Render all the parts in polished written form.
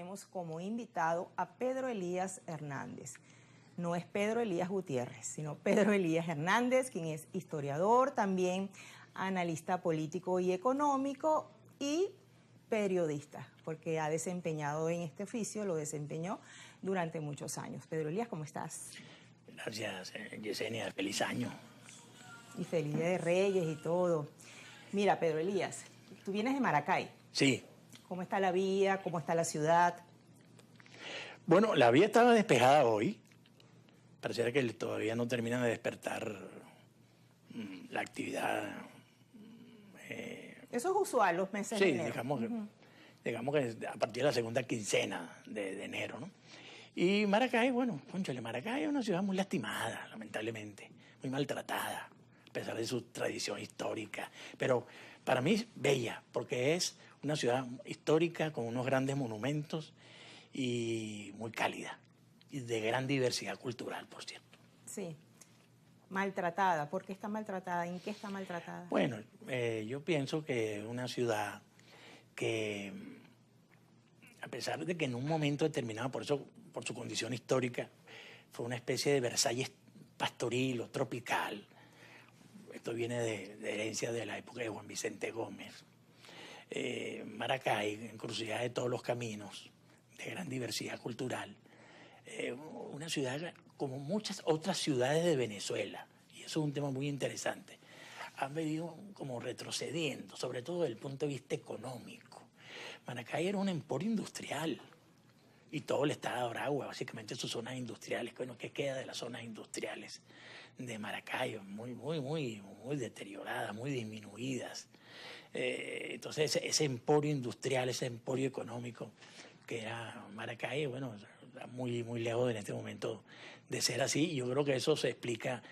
tenemos como invitado a Pedro Elías Hernández. No es Pedro Elías Gutiérrez, sino Pedro Elías Hernández, quien es historiador, también analista político y económico y periodista, porque ha desempeñado en este oficio, lo desempeñó durante muchos años. Pedro Elías, ¿cómo estás? Gracias, Yesenia, feliz año. Y feliz Día de Reyes y todo. Mira, Pedro Elías, tú vienes de Maracay. Sí. ¿Cómo está la vía? ¿Cómo está la ciudad? Bueno, la vía estaba despejada hoy. Pareciera que todavía no termina de despertar la actividad. Eso es usual los meses de enero. Digamos que a partir de la segunda quincena de enero, ¿no? Y Maracay, bueno, cónchale, Maracay es una ciudad muy lastimada, lamentablemente, muy maltratada, a pesar de su tradición histórica. Pero para mí es bella, porque es una ciudad histórica con unos grandes monumentos y muy cálida, y de gran diversidad cultural, por cierto. Sí. Maltratada. ¿Por qué está maltratada? ¿En qué está maltratada? Bueno, yo pienso que es una ciudad que, a pesar de que en un momento determinado, por su condición histórica, fue una especie de Versalles pastoril o tropical. Esto viene de herencia de la época de Juan Vicente Gómez. Maracay, encrucijada de todos los caminos, de gran diversidad cultural. Una ciudad como muchas otras ciudades de Venezuela, y eso es un tema muy interesante, han venido como retrocediendo, sobre todo desde el punto de vista económico. Maracay era un emporio industrial y todo el estado de Aragua, básicamente sus zonas industriales, bueno, ¿qué queda de las zonas industriales de Maracay? Muy deterioradas, muy disminuidas. Entonces ese emporio industrial, ese emporio económico que era Maracay, bueno, muy lejos en este momento de ser así. Yo creo que eso explica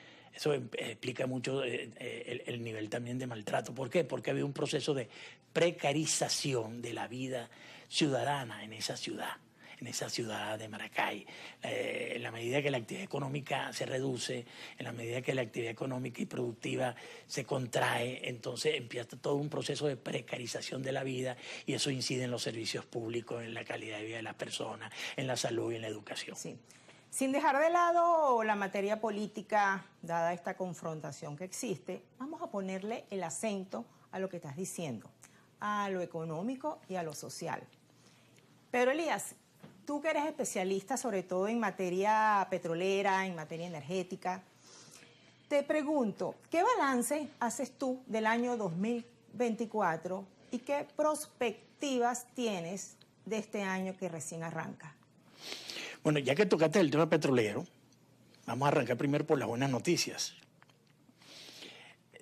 mucho el nivel también de maltrato. ¿Por qué? Porque había un proceso de precarización de la vida ciudadana en esa ciudad de Maracay. En la medida que la actividad económica se reduce, en la medida que la actividad económica y productiva se contrae, entonces empieza todo un proceso de precarización de la vida y eso incide en los servicios públicos, en la calidad de vida de las personas, en la salud y en la educación. Sí. Sin dejar de lado la materia política, dada esta confrontación que existe, vamos a ponerle el acento a lo que estás diciendo, a lo económico y a lo social. Pedro Elías, tú que eres especialista sobre todo en materia petrolera, en materia energética, te pregunto, ¿qué balance haces tú del año 2024 y qué perspectivas tienes de este año que recién arranca? Bueno, ya que tocaste el tema petrolero, vamos a arrancar primero por las buenas noticias.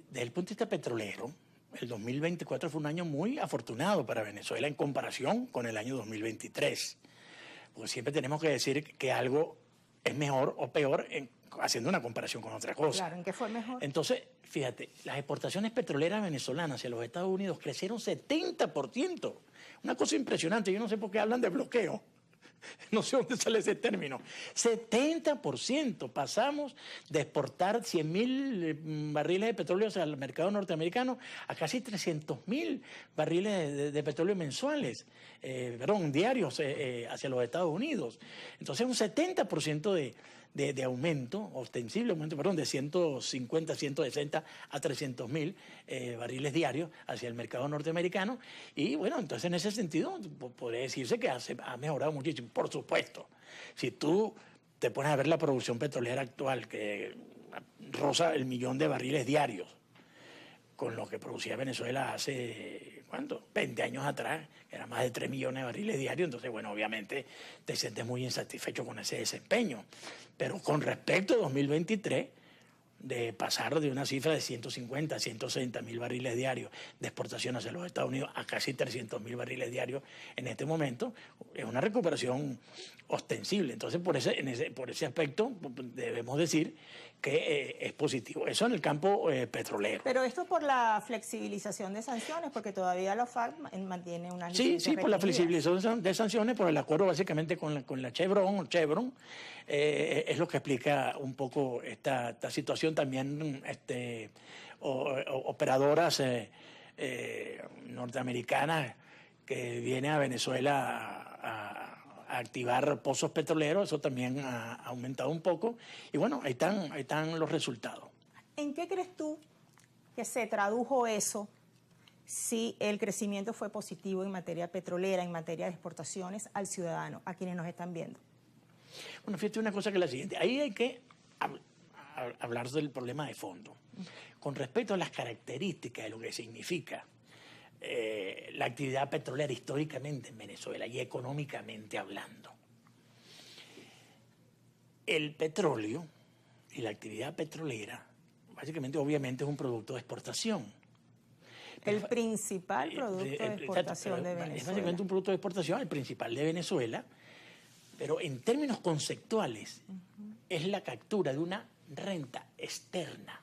Desde el punto de vista petrolero, el 2024 fue un año muy afortunado para Venezuela en comparación con el año 2023. Porque siempre tenemos que decir que algo es mejor o peor haciendo una comparación con otra cosa. Claro, ¿en qué fue mejor? Entonces, fíjate, las exportaciones petroleras venezolanas hacia los Estados Unidos crecieron 70%. Una cosa impresionante, yo no sé por qué hablan de bloqueo. No sé dónde sale ese término. 70%. Pasamos de exportar 100.000 barriles de petróleo hacia el mercado norteamericano a casi 300.000 barriles de petróleo mensuales, diarios hacia los Estados Unidos. Entonces un 70% de aumento, ostensible aumento, de 150, 160 a 300.000 barriles diarios hacia el mercado norteamericano. Y bueno, entonces en ese sentido podría decirse que ha mejorado muchísimo. Por supuesto, si tú te pones a ver la producción petrolera actual, que roza el 1.000.000 de barriles diarios, con lo que producía Venezuela hace, ¿cuánto? 20 años atrás, que era más de 3 millones de barriles diarios, entonces, bueno, obviamente te sientes muy insatisfecho con ese desempeño. Pero con respecto a 2023, de pasar de una cifra de 150 a 160.000 barriles diarios de exportación hacia los Estados Unidos a casi 300.000 barriles diarios en este momento, es una recuperación ostensible. Entonces, por ese aspecto, debemos decir que es positivo. Eso en el campo petrolero. Pero esto por la flexibilización de sanciones, porque todavía la FARC mantiene una licencia. Sí, por la flexibilización de sanciones, por el acuerdo básicamente con la Chevron, es lo que explica un poco esta situación. También operadoras norteamericanas que vienen a Venezuela a activar pozos petroleros, eso también ha aumentado un poco. Y bueno, ahí están los resultados. ¿En qué crees tú que se tradujo eso si el crecimiento fue positivo en materia petrolera, en materia de exportaciones al ciudadano, a quienes nos están viendo? Bueno, fíjate una cosa que es la siguiente. Ahí hay que hablar del problema de fondo. Con respecto a las características de lo que significa la actividad petrolera históricamente en Venezuela y económicamente hablando. El petróleo y la actividad petrolera, básicamente, obviamente, es un producto de exportación. El principal producto de exportación de Venezuela. Es básicamente un producto de exportación, el principal de Venezuela, pero en términos conceptuales es la captura de una renta externa.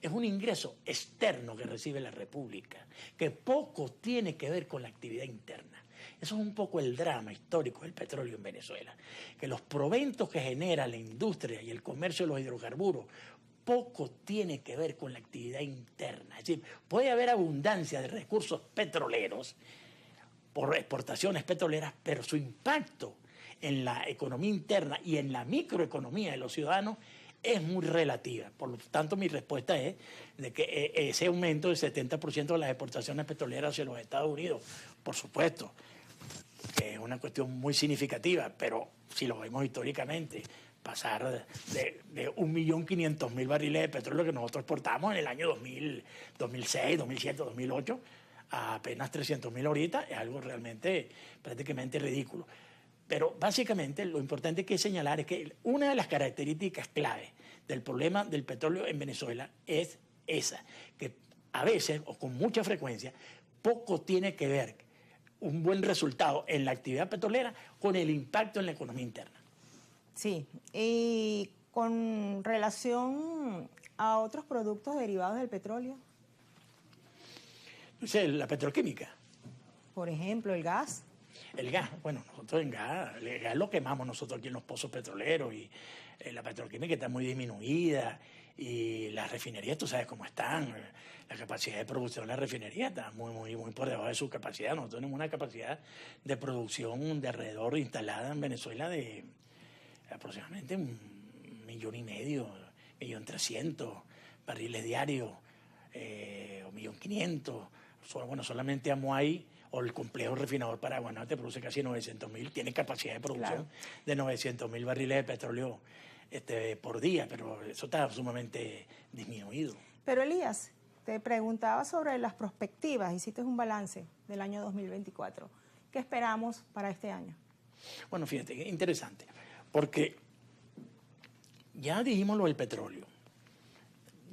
Es un ingreso externo que recibe la República, que poco tiene que ver con la actividad interna. Eso es un poco el drama histórico del petróleo en Venezuela, que los proventos que genera la industria y el comercio de los hidrocarburos poco tiene que ver con la actividad interna. Es decir, puede haber abundancia de recursos petroleros por exportaciones petroleras, pero su impacto en la economía interna y en la microeconomía de los ciudadanos es muy relativa. Por lo tanto, mi respuesta es de que ese aumento del 70% de las exportaciones petroleras hacia los Estados Unidos, por supuesto, que es una cuestión muy significativa, pero si lo vemos históricamente, pasar de 1.500.000 barriles de petróleo que nosotros exportamos en el año 2000, 2006, 2007, 2008, a apenas 300.000 ahorita, es algo realmente prácticamente ridículo. Pero básicamente lo importante que señalar es que una de las características clave del problema del petróleo en Venezuela es esa, que a veces o con mucha frecuencia poco tiene que ver un buen resultado en la actividad petrolera con el impacto en la economía interna. Sí, y con relación a otros productos derivados del petróleo. Entonces, la petroquímica. Por ejemplo, el gas. El gas, bueno, nosotros el gas lo quemamos nosotros aquí en los pozos petroleros y la petroquímica está muy disminuida y las refinerías, tú sabes cómo están, la capacidad de producción de la refinería está muy por debajo de su capacidad. Nosotros tenemos una capacidad de producción de alrededor instalada en Venezuela de aproximadamente 1,5 millones, 1.300.000 barriles diarios, o 1.500.000. Bueno, solamente Amuay o el complejo refinador Paraguaná te produce casi 900.000, tiene capacidad de producción de 900.000 barriles de petróleo por día, pero eso está sumamente disminuido. Pero Elías, te preguntaba sobre las perspectivas, hiciste un balance del año 2024. ¿Qué esperamos para este año? Bueno, fíjate, interesante, porque ya dijimos lo del petróleo.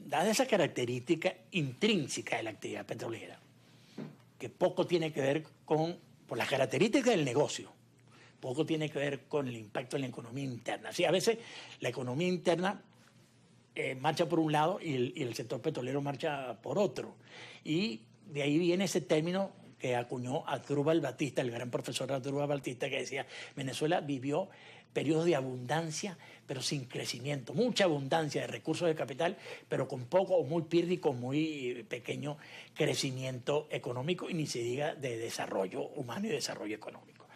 Dada esa característica intrínseca de la actividad petrolera, que poco tiene que ver por las características del negocio, poco tiene que ver con el impacto en la economía interna. Sí, a veces la economía interna marcha por un lado y el sector petrolero marcha por otro. Y de ahí viene ese término que acuñó Asdrúbal Batista, el gran profesor Asdrúbal Batista, que decía: Venezuela vivió periodos de abundancia, pero sin crecimiento, mucha abundancia de recursos de capital, pero con poco o muy pírrico, muy pequeño crecimiento económico, y ni se diga de desarrollo humano y desarrollo económico.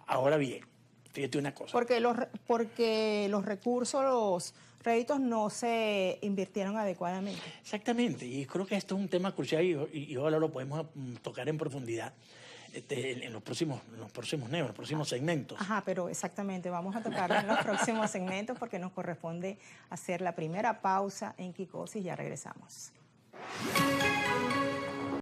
Ahora bien, fíjate una cosa. Porque los recursos, los réditos no se invirtieron adecuadamente. Exactamente, y creo que esto es un tema crucial y ahora lo podemos tocar en profundidad en los próximos segmentos. Ajá, pero exactamente, vamos a tocarlo en los próximos segmentos porque nos corresponde hacer la primera pausa en Kikosis y ya regresamos.